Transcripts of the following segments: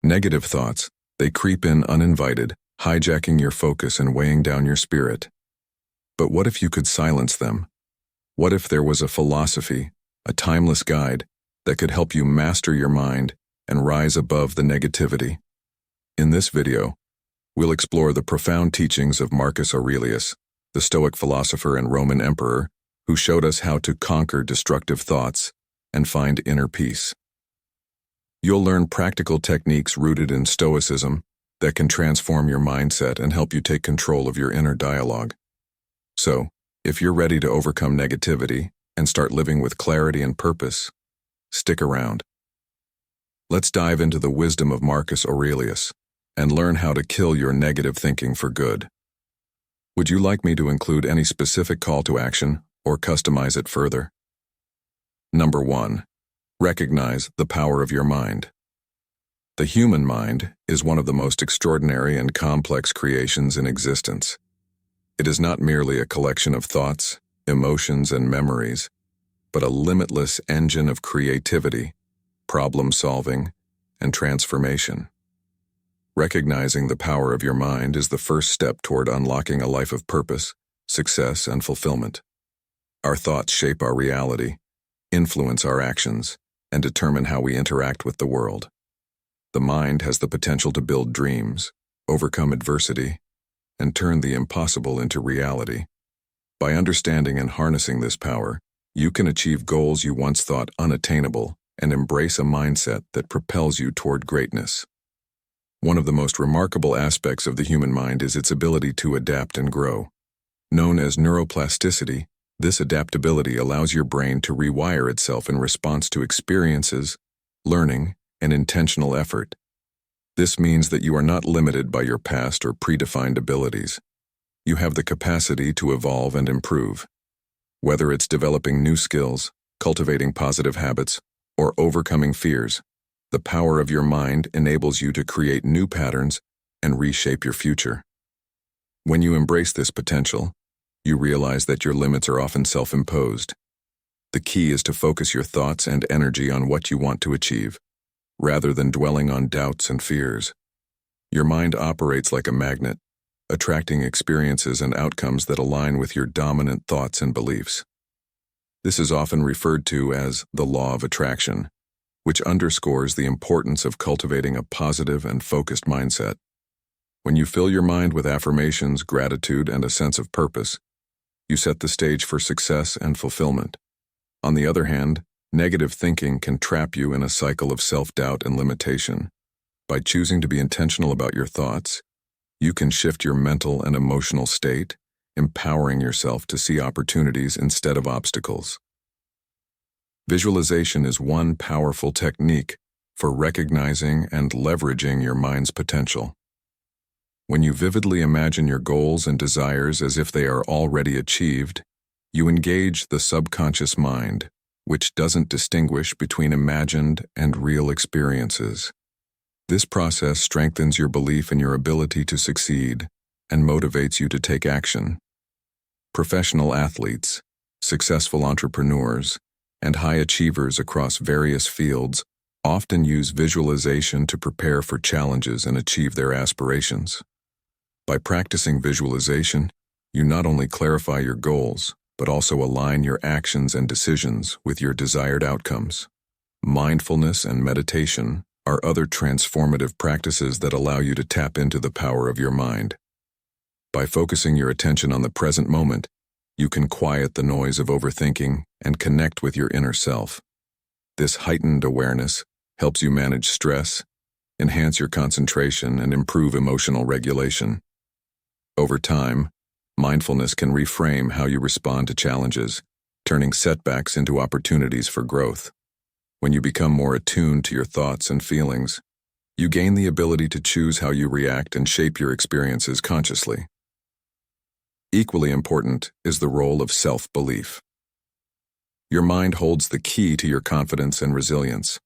Negative thoughts, they creep in uninvited, hijacking your focus and weighing down your spirit. But what if you could silence them? What if there was a philosophy, a timeless guide, that could help you master your mind and rise above the negativity? In this video, we'll explore the profound teachings of Marcus Aurelius, the Stoic philosopher and Roman emperor, who showed us how to conquer destructive thoughts and find inner peace. You'll learn practical techniques rooted in Stoicism that can transform your mindset and help you take control of your inner dialogue. So, if you're ready to overcome negativity and start living with clarity and purpose, stick around. Let's dive into the wisdom of Marcus Aurelius and learn how to kill your negative thinking for good. Would you like me to include any specific call to action or customize it further? Number 1. Recognize the power of your mind. The human mind is one of the most extraordinary and complex creations in existence. It is not merely a collection of thoughts, emotions, and memories, but a limitless engine of creativity, problem-solving, and transformation. Recognizing the power of your mind is the first step toward unlocking a life of purpose, success, and fulfillment. Our thoughts shape our reality, influence our actions, and determine how we interact with the world. The mind has the potential to build dreams, overcome adversity, and turn the impossible into reality. By understanding and harnessing this power, you can achieve goals you once thought unattainable and embrace a mindset that propels you toward greatness. One of the most remarkable aspects of the human mind is its ability to adapt and grow. Known as neuroplasticity, this adaptability allows your brain to rewire itself in response to experiences, learning, and intentional effort. This means that you are not limited by your past or predefined abilities. You have the capacity to evolve and improve. Whether it's developing new skills, cultivating positive habits, or overcoming fears, the power of your mind enables you to create new patterns and reshape your future. When you embrace this potential, you realize that your limits are often self-imposed. The key is to focus your thoughts and energy on what you want to achieve, rather than dwelling on doubts and fears. Your mind operates like a magnet, attracting experiences and outcomes that align with your dominant thoughts and beliefs. This is often referred to as the law of attraction, which underscores the importance of cultivating a positive and focused mindset. When you fill your mind with affirmations, gratitude, and a sense of purpose, you set the stage for success and fulfillment. On the other hand, negative thinking can trap you in a cycle of self-doubt and limitation. By choosing to be intentional about your thoughts, you can shift your mental and emotional state, empowering yourself to see opportunities instead of obstacles. Visualization is one powerful technique for recognizing and leveraging your mind's potential. When you vividly imagine your goals and desires as if they are already achieved, you engage the subconscious mind, which doesn't distinguish between imagined and real experiences. This process strengthens your belief in your ability to succeed and motivates you to take action. Professional athletes, successful entrepreneurs, and high achievers across various fields often use visualization to prepare for challenges and achieve their aspirations. By practicing visualization, you not only clarify your goals, but also align your actions and decisions with your desired outcomes. Mindfulness and meditation are other transformative practices that allow you to tap into the power of your mind. By focusing your attention on the present moment, you can quiet the noise of overthinking and connect with your inner self. This heightened awareness helps you manage stress, enhance your concentration, and improve emotional regulation. Over time, mindfulness can reframe how you respond to challenges, turning setbacks into opportunities for growth. When you become more attuned to your thoughts and feelings, you gain the ability to choose how you react and shape your experiences consciously. Equally important is the role of self-belief. Your mind holds the key to your confidence and resilience.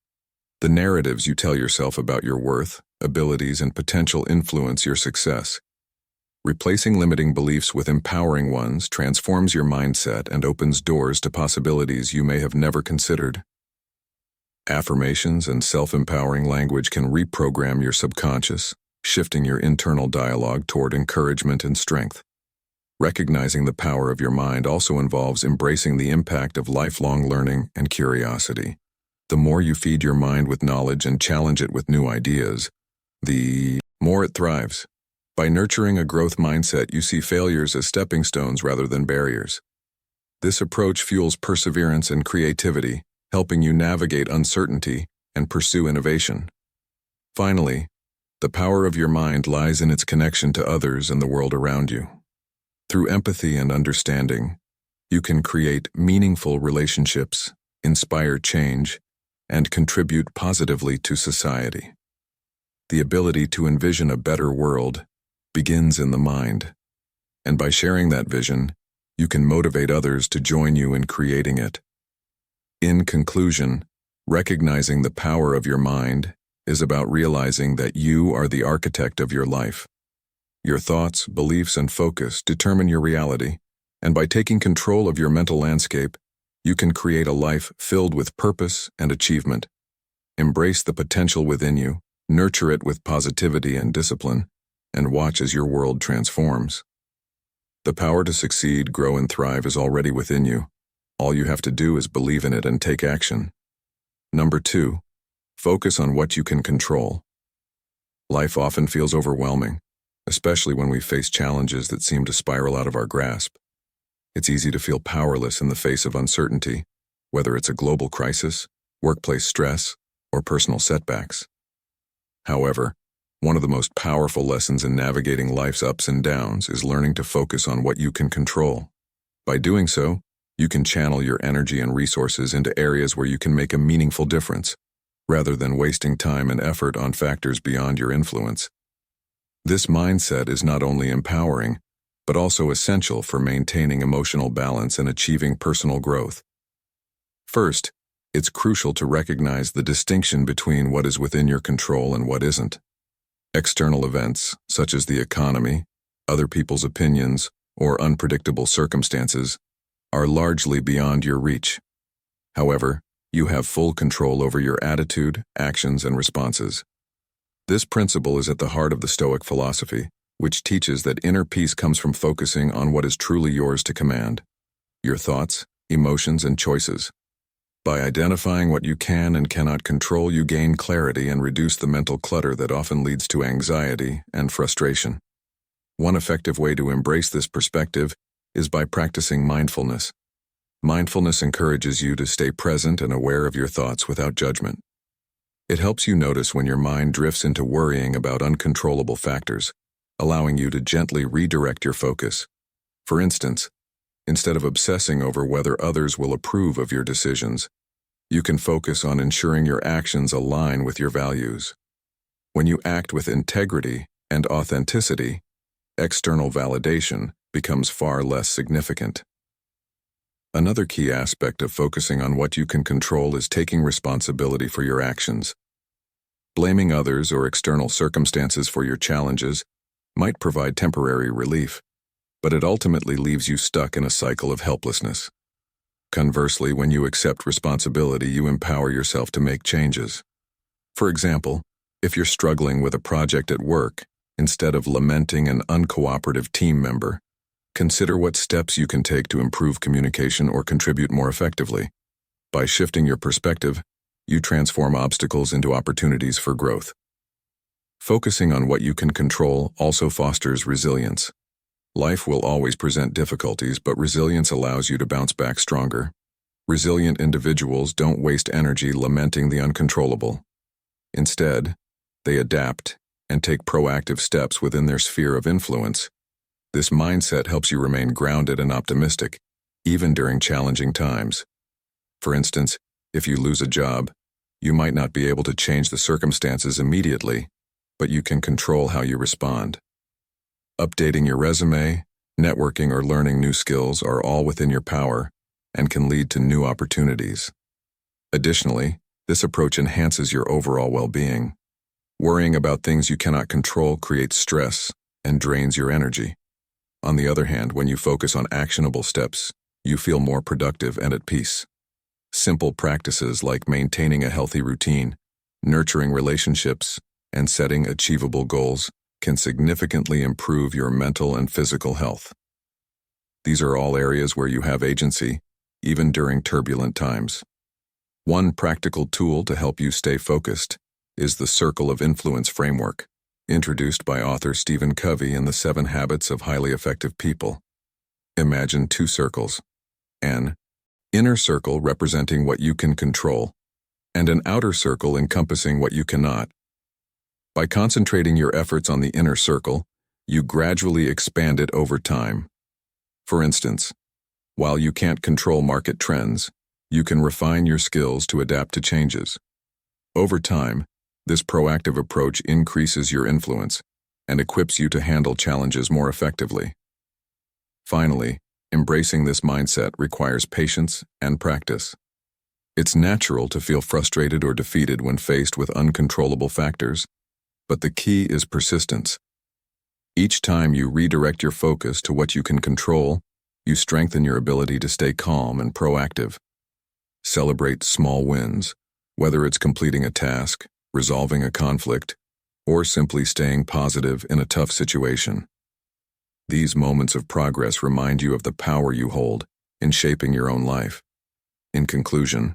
The narratives you tell yourself about your worth, abilities, and potential influence your success. Replacing limiting beliefs with empowering ones transforms your mindset and opens doors to possibilities you may have never considered. Affirmations and self-empowering language can reprogram your subconscious, shifting your internal dialogue toward encouragement and strength. Recognizing the power of your mind also involves embracing the impact of lifelong learning and curiosity. The more you feed your mind with knowledge and challenge it with new ideas, the more it thrives. By nurturing a growth mindset, you see failures as stepping stones rather than barriers. This approach fuels perseverance and creativity, helping you navigate uncertainty and pursue innovation. Finally, the power of your mind lies in its connection to others and the world around you. Through empathy and understanding, you can create meaningful relationships, inspire change, and contribute positively to society. The ability to envision a better world begins in the mind, and by sharing that vision, you can motivate others to join you in creating it. In conclusion, recognizing the power of your mind is about realizing that you are the architect of your life. Your thoughts, beliefs, and focus determine your reality, and by taking control of your mental landscape, you can create a life filled with purpose and achievement. Embrace the potential within you, nurture it with positivity and discipline, and watch as your world transforms. The power to succeed, grow, and thrive is already within you. All you have to do is believe in it and take action. Number 2, focus on what you can control. Life often feels overwhelming, especially when we face challenges that seem to spiral out of our grasp. It's easy to feel powerless in the face of uncertainty, whether it's a global crisis, workplace stress, or personal setbacks. However, one of the most powerful lessons in navigating life's ups and downs is learning to focus on what you can control. By doing so, you can channel your energy and resources into areas where you can make a meaningful difference, rather than wasting time and effort on factors beyond your influence. This mindset is not only empowering, but also essential for maintaining emotional balance and achieving personal growth. First, it's crucial to recognize the distinction between what is within your control and what isn't. External events, such as the economy, other people's opinions, or unpredictable circumstances, are largely beyond your reach. However, you have full control over your attitude, actions, and responses. This principle is at the heart of the Stoic philosophy, which teaches that inner peace comes from focusing on what is truly yours to command: your thoughts, emotions, and choices. By identifying what you can and cannot control, you gain clarity and reduce the mental clutter that often leads to anxiety and frustration. One effective way to embrace this perspective is by practicing mindfulness. Mindfulness encourages you to stay present and aware of your thoughts without judgment. It helps you notice when your mind drifts into worrying about uncontrollable factors, allowing you to gently redirect your focus. For instance, instead of obsessing over whether others will approve of your decisions, you can focus on ensuring your actions align with your values. When you act with integrity and authenticity, external validation becomes far less significant. Another key aspect of focusing on what you can control is taking responsibility for your actions. Blaming others or external circumstances for your challenges might provide temporary relief, but it ultimately leaves you stuck in a cycle of helplessness. Conversely, when you accept responsibility, you empower yourself to make changes. For example, if you're struggling with a project at work, instead of lamenting an uncooperative team member, consider what steps you can take to improve communication or contribute more effectively. By shifting your perspective, you transform obstacles into opportunities for growth. Focusing on what you can control also fosters resilience. Life will always present difficulties, but resilience allows you to bounce back stronger. Resilient individuals don't waste energy lamenting the uncontrollable. Instead, they adapt and take proactive steps within their sphere of influence. This mindset helps you remain grounded and optimistic, even during challenging times. For instance, if you lose a job, you might not be able to change the circumstances immediately, but you can control how you respond. Updating your resume, networking, or learning new skills are all within your power and can lead to new opportunities. Additionally, this approach enhances your overall well-being. Worrying about things you cannot control creates stress and drains your energy. On the other hand, when you focus on actionable steps, you feel more productive and at peace. Simple practices like maintaining a healthy routine, nurturing relationships, and setting achievable goals can significantly improve your mental and physical health. These are all areas where you have agency, even during turbulent times. One practical tool to help you stay focused is the Circle of Influence framework, introduced by author Stephen Covey in The 7 Habits of Highly Effective People. Imagine 2 circles: an inner circle representing what you can control, and an outer circle encompassing what you cannot. By concentrating your efforts on the inner circle, you gradually expand it over time. For instance, while you can't control market trends, you can refine your skills to adapt to changes. Over time, this proactive approach increases your influence and equips you to handle challenges more effectively. Finally, embracing this mindset requires patience and practice. It's natural to feel frustrated or defeated when faced with uncontrollable factors, but the key is persistence. Each time you redirect your focus to what you can control, you strengthen your ability to stay calm and proactive. Celebrate small wins, whether it's completing a task, resolving a conflict, or simply staying positive in a tough situation. These moments of progress remind you of the power you hold in shaping your own life. In conclusion,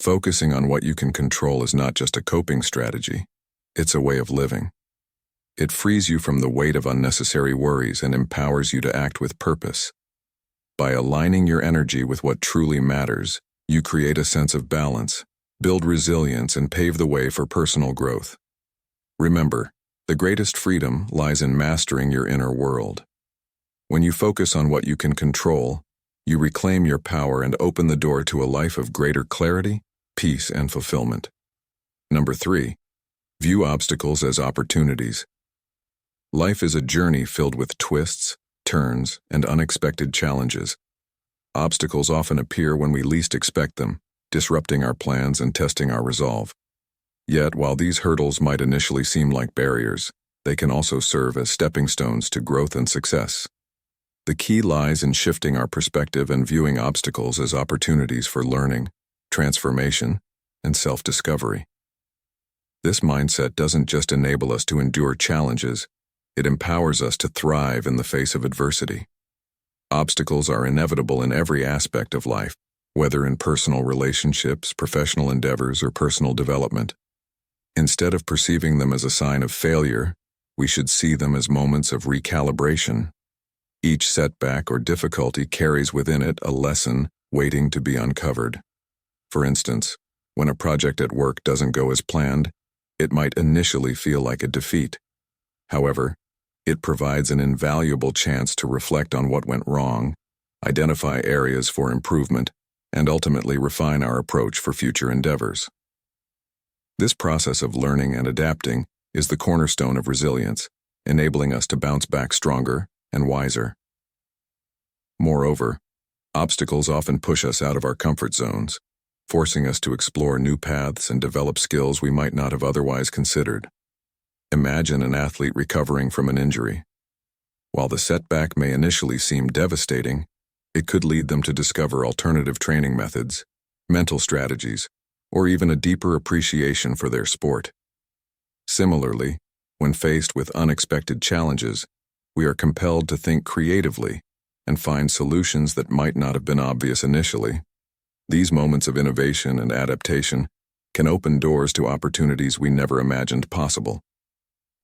focusing on what you can control is not just a coping strategy, it's a way of living. It frees you from the weight of unnecessary worries and empowers you to act with purpose. By aligning your energy with what truly matters, you create a sense of balance, build resilience, and pave the way for personal growth. Remember, the greatest freedom lies in mastering your inner world. When you focus on what you can control, you reclaim your power and open the door to a life of greater clarity, peace, and fulfillment. Number 3, view obstacles as opportunities. Life is a journey filled with twists, turns, and unexpected challenges. Obstacles often appear when we least expect them, disrupting our plans and testing our resolve. Yet, while these hurdles might initially seem like barriers, they can also serve as stepping stones to growth and success. The key lies in shifting our perspective and viewing obstacles as opportunities for learning, transformation, and self-discovery. This mindset doesn't just enable us to endure challenges, it empowers us to thrive in the face of adversity. Obstacles are inevitable in every aspect of life, whether in personal relationships, professional endeavors, or personal development. Instead of perceiving them as a sign of failure, we should see them as moments of recalibration. Each setback or difficulty carries within it a lesson waiting to be uncovered. For instance, when a project at work doesn't go as planned, it might initially feel like a defeat. However, it provides an invaluable chance to reflect on what went wrong, identify areas for improvement, and ultimately refine our approach for future endeavors. This process of learning and adapting is the cornerstone of resilience, enabling us to bounce back stronger and wiser. Moreover, obstacles often push us out of our comfort zones, forcing us to explore new paths and develop skills we might not have otherwise considered. Imagine an athlete recovering from an injury. While the setback may initially seem devastating, it could lead them to discover alternative training methods, mental strategies, or even a deeper appreciation for their sport. Similarly, when faced with unexpected challenges, we are compelled to think creatively and find solutions that might not have been obvious initially. These moments of innovation and adaptation can open doors to opportunities we never imagined possible.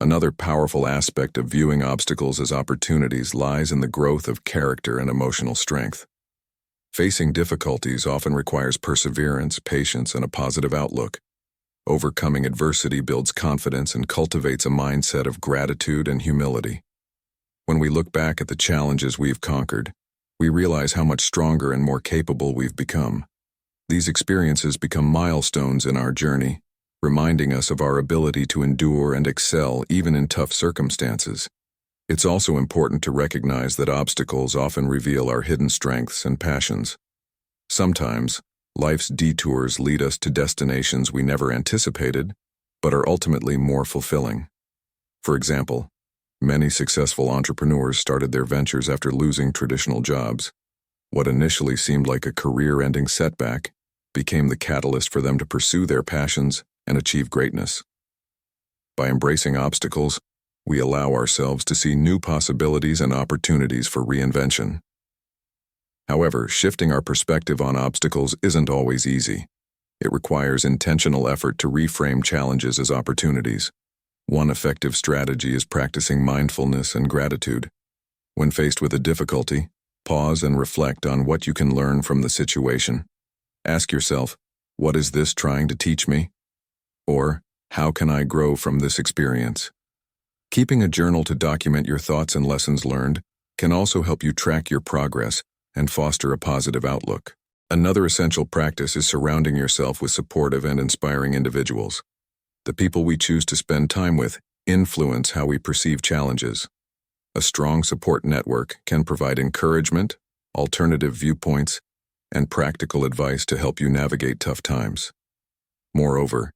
Another powerful aspect of viewing obstacles as opportunities lies in the growth of character and emotional strength. Facing difficulties often requires perseverance, patience, and a positive outlook. Overcoming adversity builds confidence and cultivates a mindset of gratitude and humility. When we look back at the challenges we've conquered, we realize how much stronger and more capable we've become. These experiences become milestones in our journey, reminding us of our ability to endure and excel even in tough circumstances. It's also important to recognize that obstacles often reveal our hidden strengths and passions. Sometimes, life's detours lead us to destinations we never anticipated, but are ultimately more fulfilling. For example, many successful entrepreneurs started their ventures after losing traditional jobs. What initially seemed like a career-ending setback became the catalyst for them to pursue their passions and achieve greatness. By embracing obstacles, we allow ourselves to see new possibilities and opportunities for reinvention. However, shifting our perspective on obstacles isn't always easy. It requires intentional effort to reframe challenges as opportunities. One effective strategy is practicing mindfulness and gratitude. When faced with a difficulty, pause and reflect on what you can learn from the situation. Ask yourself, what is this trying to teach me? Or, how can I grow from this experience? Keeping a journal to document your thoughts and lessons learned can also help you track your progress and foster a positive outlook. Another essential practice is surrounding yourself with supportive and inspiring individuals. The people we choose to spend time with influence how we perceive challenges. A strong support network can provide encouragement, alternative viewpoints, and practical advice to help you navigate tough times. Moreover,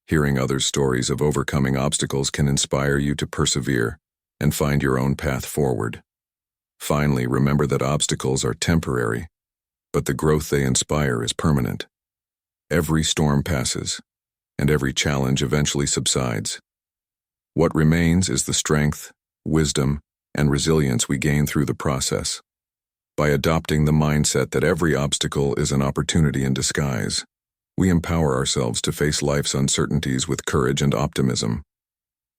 hearing others' stories of overcoming obstacles can inspire you to persevere and find your own path forward. Finally, remember that obstacles are temporary, but the growth they inspire is permanent. Every storm passes, and every challenge eventually subsides. What remains is the strength, wisdom, and resilience we gain through the process. By adopting the mindset that every obstacle is an opportunity in disguise, we empower ourselves to face life's uncertainties with courage and optimism.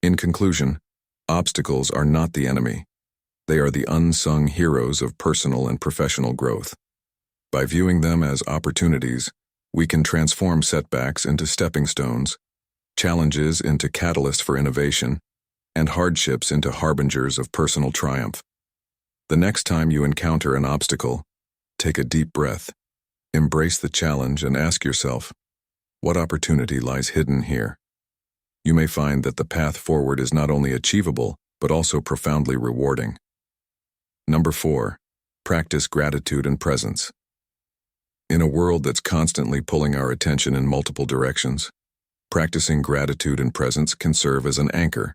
In conclusion, obstacles are not the enemy. They are the unsung heroes of personal and professional growth. By viewing them as opportunities, we can transform setbacks into stepping stones, challenges into catalysts for innovation, and hardships into harbingers of personal triumph. The next time you encounter an obstacle, take a deep breath, embrace the challenge, and ask yourself, what opportunity lies hidden here? You may find that the path forward is not only achievable, but also profoundly rewarding. Number 4, practice gratitude and presence. In a world that's constantly pulling our attention in multiple directions, practicing gratitude and presence can serve as an anchor,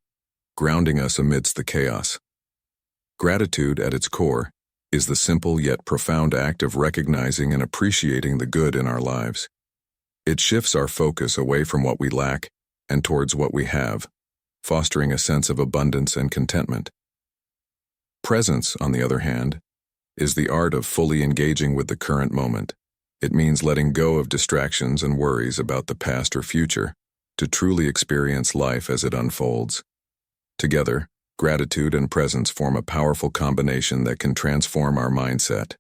grounding us amidst the chaos. Gratitude, at its core, is the simple yet profound act of recognizing and appreciating the good in our lives. It shifts our focus away from what we lack and towards what we have, fostering a sense of abundance and contentment. Presence, on the other hand, is the art of fully engaging with the current moment. It means letting go of distractions and worries about the past or future to truly experience life as it unfolds. Together, gratitude and presence form a powerful combination that can transform our mindset,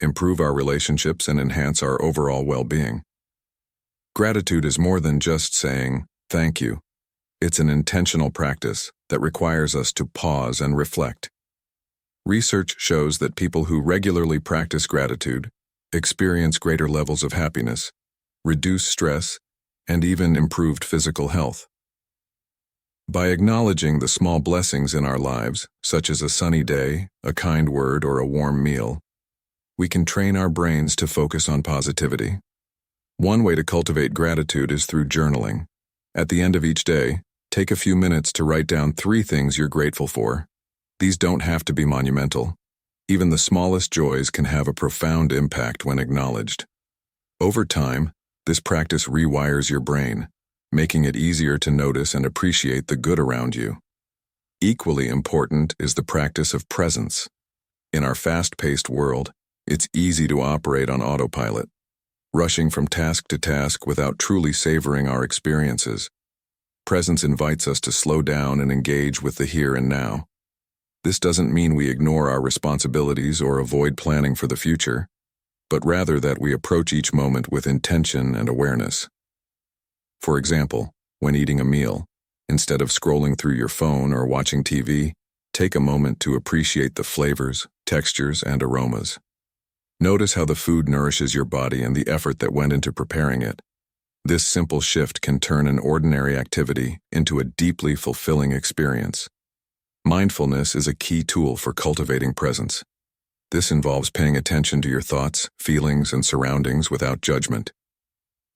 improve our relationships, and enhance our overall well-being. Gratitude is more than just saying, thank you. It's an intentional practice that requires us to pause and reflect. Research shows that people who regularly practice gratitude experience greater levels of happiness, reduce stress, and even improved physical health. By acknowledging the small blessings in our lives, such as a sunny day, a kind word, or a warm meal, we can train our brains to focus on positivity. One way to cultivate gratitude is through journaling. At the end of each day, take a few minutes to write down 3 things you're grateful for. These don't have to be monumental. Even the smallest joys can have a profound impact when acknowledged. Over time, this practice rewires your brain, making it easier to notice and appreciate the good around you. Equally important is the practice of presence. In our fast-paced world, it's easy to operate on autopilot, rushing from task to task without truly savoring our experiences. Presence invites us to slow down and engage with the here and now. This doesn't mean we ignore our responsibilities or avoid planning for the future, but rather that we approach each moment with intention and awareness. For example, when eating a meal, instead of scrolling through your phone or watching TV, take a moment to appreciate the flavors, textures, and aromas. Notice how the food nourishes your body and the effort that went into preparing it. This simple shift can turn an ordinary activity into a deeply fulfilling experience. Mindfulness is a key tool for cultivating presence. This involves paying attention to your thoughts, feelings, and surroundings without judgment.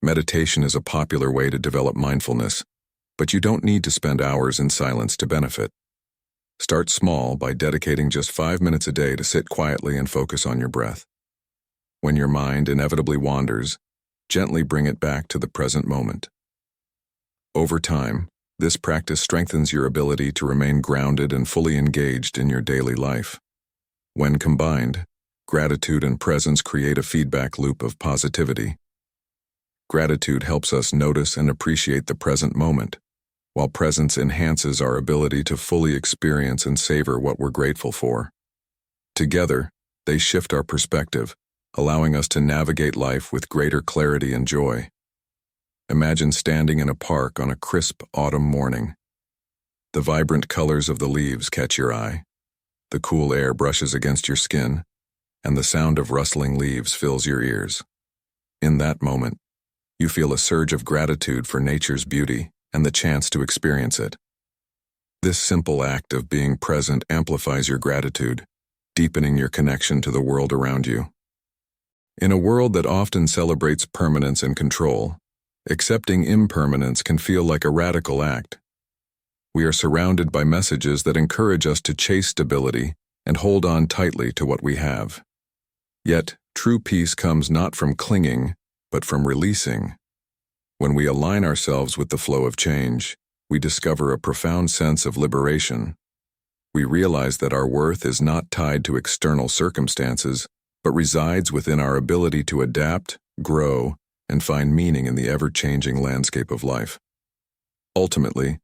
Meditation is a popular way to develop mindfulness, but you don't need to spend hours in silence to benefit. Start small by dedicating just 5 minutes a day to sit quietly and focus on your breath. When your mind inevitably wanders, gently bring it back to the present moment. Over time, this practice strengthens your ability to remain grounded and fully engaged in your daily life. When combined, gratitude and presence create a feedback loop of positivity. Gratitude helps us notice and appreciate the present moment, while presence enhances our ability to fully experience and savor what we're grateful for. Together, they shift our perspective, allowing us to navigate life with greater clarity and joy. Imagine standing in a park on a crisp autumn morning. The vibrant colors of the leaves catch your eye. The cool air brushes against your skin, and the sound of rustling leaves fills your ears. In that moment, you feel a surge of gratitude for nature's beauty and the chance to experience it. This simple act of being present amplifies your gratitude, deepening your connection to the world around you. In a world that often celebrates permanence and control, accepting impermanence can feel like a radical act. We are surrounded by messages that encourage us to chase stability and hold on tightly to what we have. Yet, true peace comes not from clinging, but from releasing. When we align ourselves with the flow of change, we discover a profound sense of liberation. We realize that our worth is not tied to external circumstances, but resides within our ability to adapt, grow, and find meaning in the ever-changing landscape of life. Ultimately,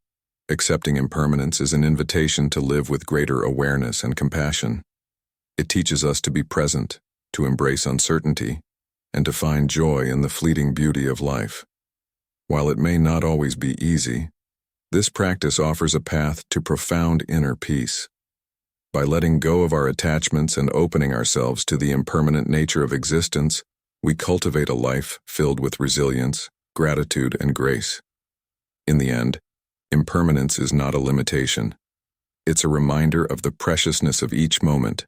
accepting impermanence is an invitation to live with greater awareness and compassion. It teaches us to be present, to embrace uncertainty, and to find joy in the fleeting beauty of life. While it may not always be easy, this practice offers a path to profound inner peace. By letting go of our attachments and opening ourselves to the impermanent nature of existence, we cultivate a life filled with resilience, gratitude, and grace. In the end, impermanence is not a limitation. It's a reminder of the preciousness of each moment,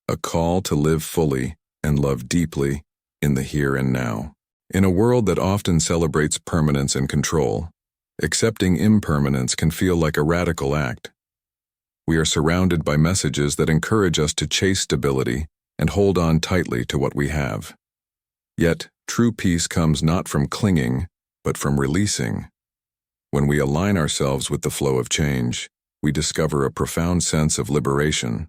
a call to live fully and love deeply in the here and now. In a world that often celebrates permanence and control, accepting impermanence can feel like a radical act. We are surrounded by messages that encourage us to chase stability and hold on tightly to what we have. Yet, true peace comes not from clinging, but from releasing. When we align ourselves with the flow of change, we discover a profound sense of liberation.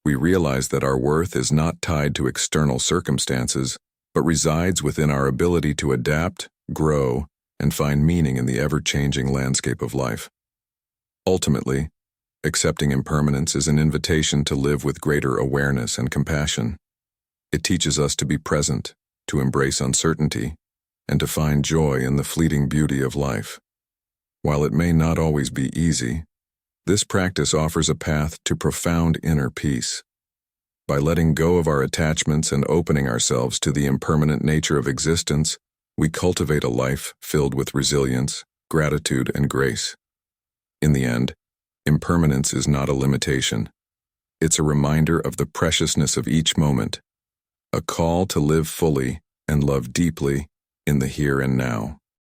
We realize that our worth is not tied to external circumstances, but resides within our ability to adapt, grow, and find meaning in the ever-changing landscape of life. Ultimately, accepting impermanence is an invitation to live with greater awareness and compassion. It teaches us to be present, to embrace uncertainty, and to find joy in the fleeting beauty of life. While it may not always be easy, this practice offers a path to profound inner peace. By letting go of our attachments and opening ourselves to the impermanent nature of existence, we cultivate a life filled with resilience, gratitude, and grace. In the end, impermanence is not a limitation. It's a reminder of the preciousness of each moment, a call to live fully and love deeply in the here and now.